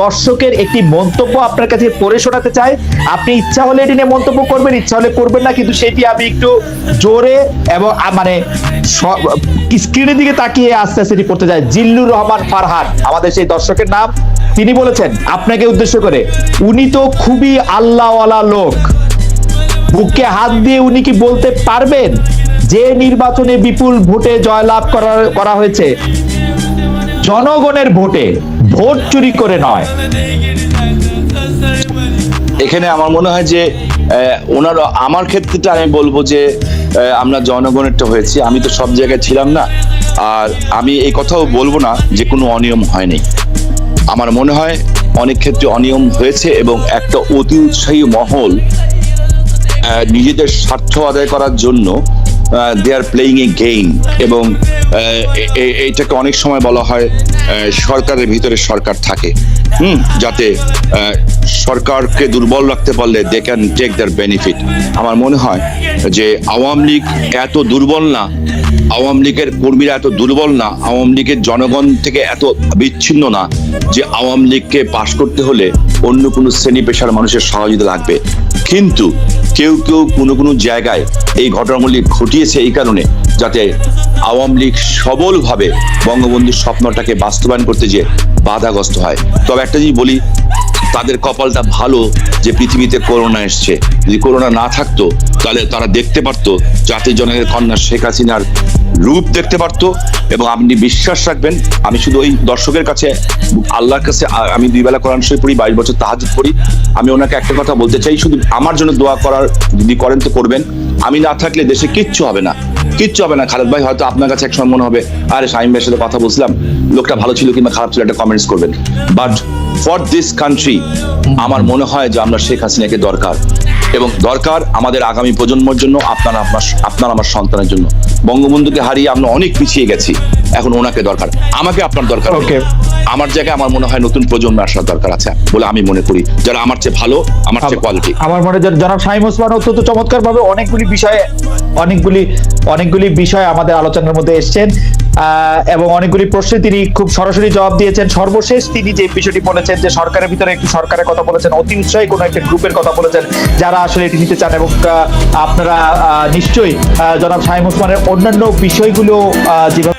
দর্শকের একটি মন্তব্য আপনার কাছে পড়ে শোনাতে চাই। আপনি ইচ্ছা হলে এটি নিয়ে মন্তব্য করবেন, ইচ্ছা হলে করবেন না, কিন্তু সেটি আমি একটু জোরে এবং মানে স্ক্রিনের দিকে তাকিয়ে আস্তে আস্তে এটি পড়তে চাই। জিল্লুর রহমান ফারহান আমাদের সেই দর্শকের নাম। তিনি বলেছেন আপনাকে উদ্দেশ্য করে, উনি তো খুবই আল্লাহওয়ালা লোক, বুকে হাত দিয়ে উনি কি বলতে পারবেন যে নির্বাচনে বিপুল ভোটে জয়লাভ করা হয়েছে জনগণের ভোটে, ভোট চুরি করে নয়? এখানে আমার মনে হয় যে ওনার, আমার ক্ষেত্রেটা আমি বলবো যে আমরা জনগণেরটা হয়েছি। আমি তো সব জায়গায় ছিলাম না, আর আমি এই কথাও বলবো না যে কোনো অনিয়ম হয়নি। আমার মনে হয় অনেক ক্ষেত্রে অনিয়ম হয়েছে এবং একটা অতি উৎসাহী মহল নিজেদের স্বার্থ আদায় করার জন্য দে আর প্লেইং এ গেম, এবং এইটাকে অনেক সময় বলা হয় সরকারের ভিতরে সরকার থাকে, যাতে সরকারকে দুর্বল রাখতে পারলে they can take their benefit. আমার মনে হয় যে আওয়ামী লীগ এত দুর্বল না, আওয়ামী লীগের কর্মীরা এত দুর্বল না, আওয়ামী লীগের জনগণ থেকে এত বিচ্ছিন্ন না যে আওয়ামী লীগকে পাশ করতে হলে অন্য কোনো শ্রেণী পেশার মানুষের সহযোগিতা লাগবে। কিন্তু কেউ কেউ কোনো জায়গায় এই ঘটনাগুলি ঘটিয়েছে এই কারণে যাতে আওয়ামী লীগ সবলভাবে বঙ্গবন্ধুর স্বপ্নটাকে বাস্তবায়ন করতে যে বাধাগ্রস্ত হয়। তবে একটা জিনিস বলি, তাদের কপালটা ভালো যে পৃথিবীতে করোনা এসছে। যদি করোনা না থাকতো তাহলে তারা দেখতে পারতো জাতির জনকের কন্যা শেখ হাসিনার রূপ দেখতে পারতো। এবং আপনি বিশ্বাস রাখবেন, আমি শুধু ওই দর্শকের কাছে, আল্লাহর কাছে, আমি 2 বেলা কোরআন শরীফ পড়ি, 22 বছর তাহাজ্জুদ পড়ি। আমি ওনাকে একটা কথা বলতে চাই, শুধু আমার জন্য দোয়া করার, যদি করেন তো করবেন। আমি না থাকলে দেশে কিচ্ছু হবে না, কিচ্ছু হবে না। খালেদ ভাই, হয়তো আপনার কাছে একসময় মনে হবে আরে শামীম ভাইয়ের সাথে কথা বলছিলাম, লোকটা ভালো ছিল কিংবা খারাপ ছিল, একটা কমেন্টস করবেন। বাট ফর দিস কান্ট্রি আমার মনে হয় যে আমরা শেখ হাসিনাকে দরকার, এবং দরকার আমাদের আগামী প্রজন্মের জন্য, আপনার আমার সন্তানের জন্য। বঙ্গবন্ধুকে হারিয়ে আমরা অনেক পিছিয়ে গেছি, এখন ওনাকে দরকার, আমাকে আপনার দরকার। আমার জায়গায় আমার মনে হয় নতুন প্রজন্ম আসার দরকার আছে বলে আমি মনে করি, যারা আমার চেয়ে ভালো, আমার চেয়ে কোয়ালিটি। আমার মনে হয় জনাব শামীম ওসমান অত্যন্ত চমৎকার ভাবে অনেকগুলি বিষয় আমাদের আলোচনার মধ্যে এসেছেন, এবং অনেকগুলি প্রশ্নে তিনি খুব সরাসরি জবাব দিয়েছেন। সর্বশেষ তিনি যে বিষয়টি বলেছেন যে সরকারের ভিতরে একটি সরকারের কথা বলেছেন, অতি উৎসাহী কোনো একটা গ্রুপের কথা বলেছেন যারা আসলে এটি নিতে চান, এবং আপনারা নিশ্চয়ই জনাব শামীম ওসমানের অন্যান্য বিষয়গুলো যেভাবে